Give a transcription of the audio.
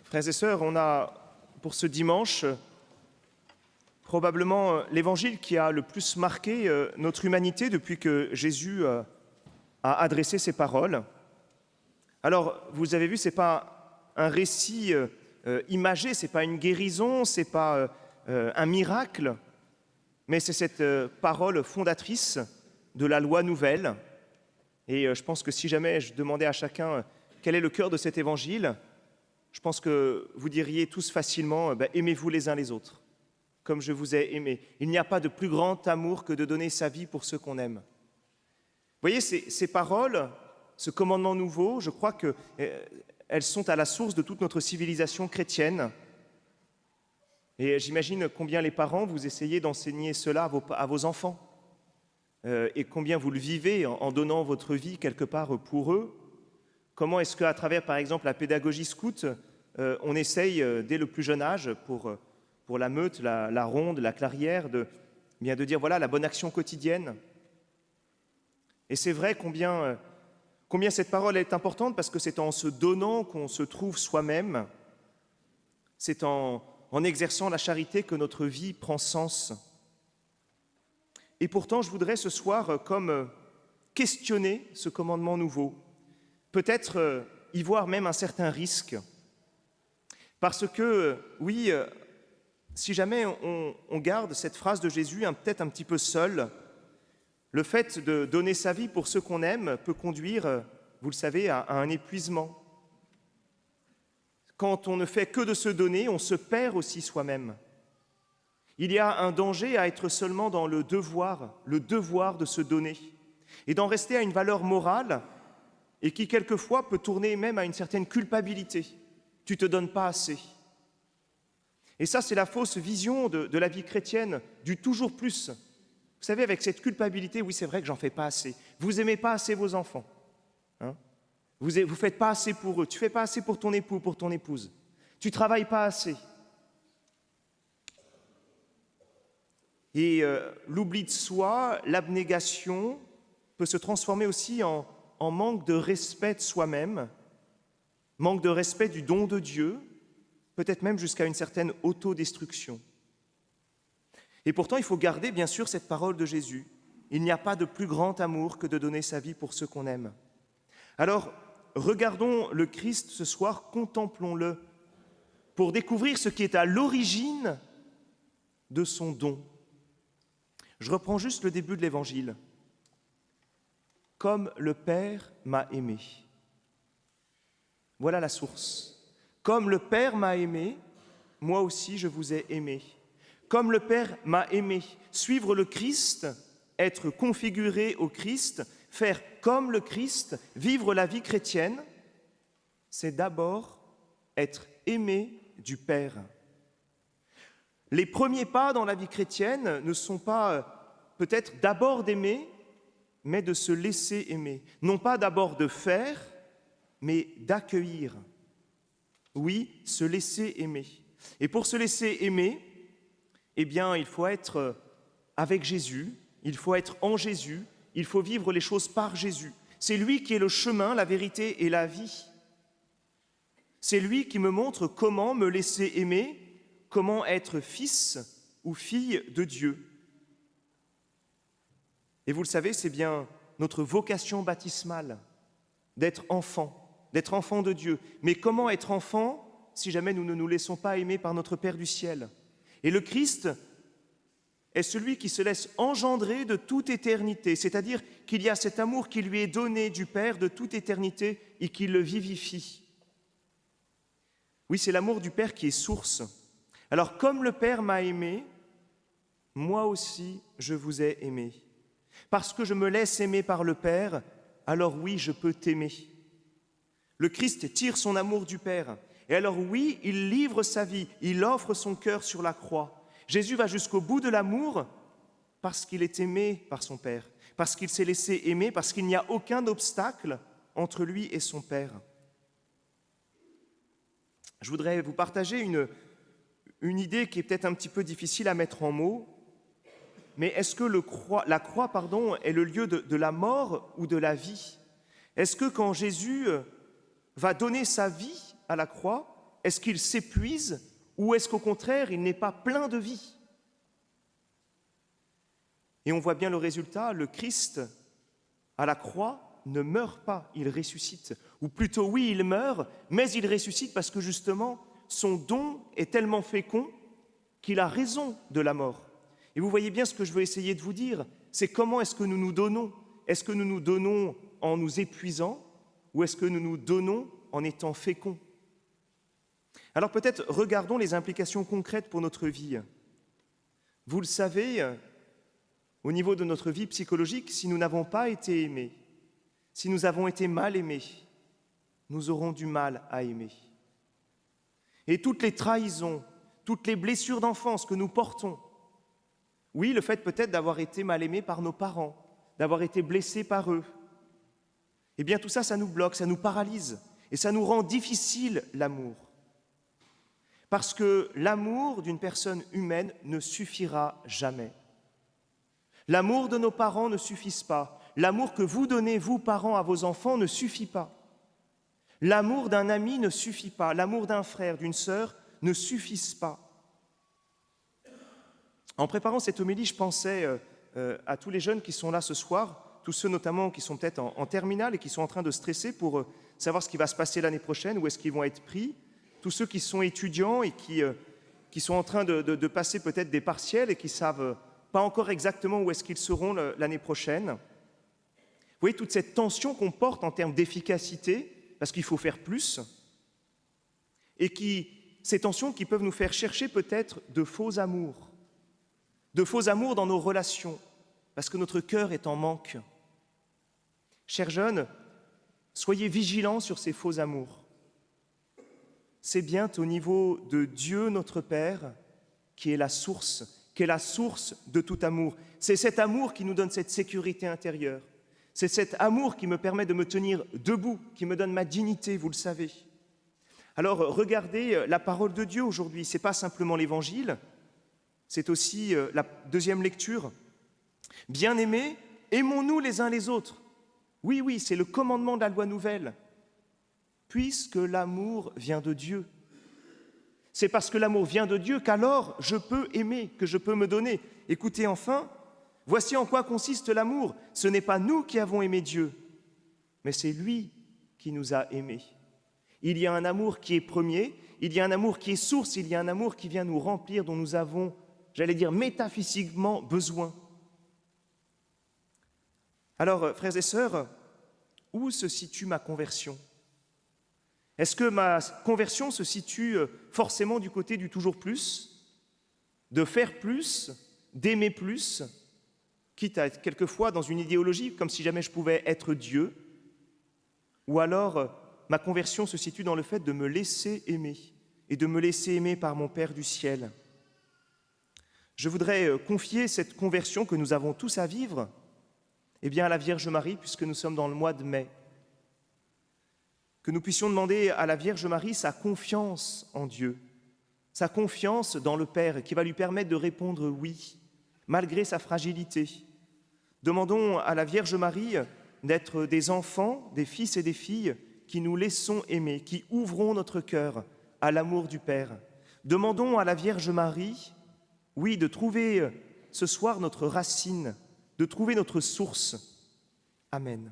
Frères et sœurs, on a pour ce dimanche probablement l'évangile qui a le plus marqué notre humanité depuis que Jésus a adressé ses paroles. Alors, vous avez vu, ce n'est pas un récit imagé, ce n'est pas une guérison, ce n'est pas un miracle, mais c'est cette parole fondatrice de la loi nouvelle. Et je pense que si jamais je demandais à chacun quel est le cœur de cet évangile, je pense que vous diriez tous facilement « aimez-vous les uns les autres, comme je vous ai aimé ». Il n'y a pas de plus grand amour que de donner sa vie pour ceux qu'on aime. Vous voyez, ces paroles, ce commandement nouveau, je crois qu'elles sont à la source de toute notre civilisation chrétienne. Et j'imagine combien les parents, vous essayez d'enseigner cela à vos enfants. Et combien vous le vivez en donnant votre vie quelque part pour eux. Comment est-ce qu'à travers, par exemple, la pédagogie scout, on essaye, dès le plus jeune âge, pour la meute, la ronde, la clairière, de dire, voilà, la bonne action quotidienne. Et c'est vrai combien cette parole est importante, parce que c'est en se donnant qu'on se trouve soi-même, c'est en exerçant la charité que notre vie prend sens. Et pourtant, je voudrais ce soir comme questionner ce commandement nouveau, peut-être y voir même un certain risque. Parce que, oui, si jamais on garde cette phrase de Jésus peut-être un petit peu seule, le fait de donner sa vie pour ceux qu'on aime peut conduire, vous le savez, à un épuisement. Quand on ne fait que de se donner, on se perd aussi soi-même. Il y a un danger à être seulement dans le devoir de se donner, et d'en rester à une valeur morale, et qui quelquefois peut tourner même à une certaine culpabilité. Tu ne te donnes pas assez. Et ça, c'est la fausse vision de la vie chrétienne, du toujours plus. Vous savez, avec cette culpabilité, oui, c'est vrai que j'en fais pas assez. Vous n'aimez pas assez vos enfants. Hein, vous ne faites pas assez pour eux. Tu ne fais pas assez pour ton époux, pour ton épouse. Tu ne travailles pas assez. Et l'oubli de soi, l'abnégation, peut se transformer aussi en manque de respect de soi-même, manque de respect du don de Dieu, peut-être même jusqu'à une certaine autodestruction. Et pourtant, il faut garder, bien sûr, cette parole de Jésus. Il n'y a pas de plus grand amour que de donner sa vie pour ceux qu'on aime. Alors, regardons le Christ ce soir, contemplons-le, pour découvrir ce qui est à l'origine de son don. Je reprends juste le début de l'Évangile. « Comme le Père m'a aimé ». Voilà la source. « Comme le Père m'a aimé, moi aussi je vous ai aimé. » Comme le Père m'a aimé, suivre le Christ, être configuré au Christ, faire comme le Christ, vivre la vie chrétienne, c'est d'abord être aimé du Père. Les premiers pas dans la vie chrétienne ne sont pas peut-être d'abord d'aimer, mais de se laisser aimer. Non pas d'abord de faire, mais d'accueillir. Oui, se laisser aimer. Et pour se laisser aimer, eh bien, il faut être avec Jésus, il faut être en Jésus, il faut vivre les choses par Jésus. C'est lui qui est le chemin, la vérité et la vie. C'est lui qui me montre comment me laisser aimer, comment être fils ou fille de Dieu. Et vous le savez, c'est bien notre vocation baptismale, d'être enfant de Dieu. Mais comment être enfant si jamais nous ne nous laissons pas aimer par notre Père du ciel ? Et le Christ est celui qui se laisse engendrer de toute éternité, c'est-à-dire qu'il y a cet amour qui lui est donné du Père de toute éternité et qui le vivifie. Oui, c'est l'amour du Père qui est source. Alors, comme le Père m'a aimé, moi aussi je vous ai aimé. Parce que je me laisse aimer par le Père, alors oui, je peux t'aimer. Le Christ tire son amour du Père. Et alors oui, il livre sa vie, il offre son cœur sur la croix. Jésus va jusqu'au bout de l'amour parce qu'il est aimé par son Père, parce qu'il s'est laissé aimer, parce qu'il n'y a aucun obstacle entre lui et son Père. Je voudrais vous partager une idée qui est peut-être un petit peu difficile à mettre en mots, mais est-ce que la croix est le lieu de la mort ou de la vie ? Est-ce que quand Jésus va donner sa vie à la croix, Est-ce qu'il s'épuise ou est-ce qu'au contraire, il n'est pas plein de vie? Et on voit bien le résultat, le Christ, à la croix, ne meurt pas, il ressuscite. Ou plutôt, oui, il meurt, mais il ressuscite parce que justement, son don est tellement fécond qu'il a raison de la mort. Et vous voyez bien ce que je veux essayer de vous dire, c'est comment est-ce que nous nous donnons? Est-ce que nous nous donnons en nous épuisant ou est-ce que nous nous donnons en étant féconds? Alors peut-être regardons les implications concrètes pour notre vie. Vous le savez, au niveau de notre vie psychologique, si nous n'avons pas été aimés, si nous avons été mal aimés, nous aurons du mal à aimer. Et toutes les trahisons, toutes les blessures d'enfance que nous portons, oui, le fait peut-être d'avoir été mal aimés par nos parents, d'avoir été blessés par eux, eh bien tout ça, ça nous bloque, ça nous paralyse et ça nous rend difficile l'amour. Parce que l'amour d'une personne humaine ne suffira jamais. L'amour de nos parents ne suffit pas. L'amour que vous donnez, vous, parents, à vos enfants ne suffit pas. L'amour d'un ami ne suffit pas. L'amour d'un frère, d'une sœur ne suffisent pas. En préparant cette homélie, je pensais à tous les jeunes qui sont là ce soir, tous ceux notamment qui sont peut-être en terminale et qui sont en train de stresser pour savoir ce qui va se passer l'année prochaine, où est-ce qu'ils vont être pris, tous ceux qui sont étudiants et qui sont en train de passer peut-être des partiels et qui ne savent pas encore exactement où est-ce qu'ils seront l'année prochaine. Vous voyez toute cette tension qu'on porte en termes d'efficacité, parce qu'il faut faire plus, et ces tensions qui peuvent nous faire chercher peut-être de faux amours dans nos relations, parce que notre cœur est en manque. Chers jeunes, soyez vigilants sur ces faux amours. C'est bien au niveau de Dieu notre Père qui est la source de tout amour. C'est cet amour qui nous donne cette sécurité intérieure. C'est cet amour qui me permet de me tenir debout, qui me donne ma dignité, vous le savez. Alors regardez la parole de Dieu aujourd'hui, ce n'est pas simplement l'Évangile, c'est aussi la deuxième lecture. Bien-aimés, aimons-nous les uns les autres. Oui, c'est le commandement de la loi nouvelle. Puisque l'amour vient de Dieu. C'est parce que l'amour vient de Dieu qu'alors je peux aimer, que je peux me donner. Écoutez enfin, voici en quoi consiste l'amour. Ce n'est pas nous qui avons aimé Dieu, mais c'est lui qui nous a aimés. Il y a un amour qui est premier, il y a un amour qui est source, il y a un amour qui vient nous remplir, dont nous avons, j'allais dire, métaphysiquement besoin. Alors, frères et sœurs, où se situe ma conversion? Est-ce que ma conversion se situe forcément du côté du toujours plus, de faire plus, d'aimer plus, quitte à être quelquefois dans une idéologie, comme si jamais je pouvais être Dieu? Ou alors, ma conversion se situe dans le fait de me laisser aimer, et de me laisser aimer par mon Père du ciel? Je voudrais confier cette conversion que nous avons tous à vivre, eh bien, à la Vierge Marie, puisque nous sommes dans le mois de mai. Que nous puissions demander à la Vierge Marie sa confiance en Dieu, sa confiance dans le Père, qui va lui permettre de répondre oui, malgré sa fragilité. Demandons à la Vierge Marie d'être des enfants, des fils et des filles qui nous laissons aimer, qui ouvrons notre cœur à l'amour du Père. Demandons à la Vierge Marie, oui, de trouver ce soir notre racine, de trouver notre source. Amen.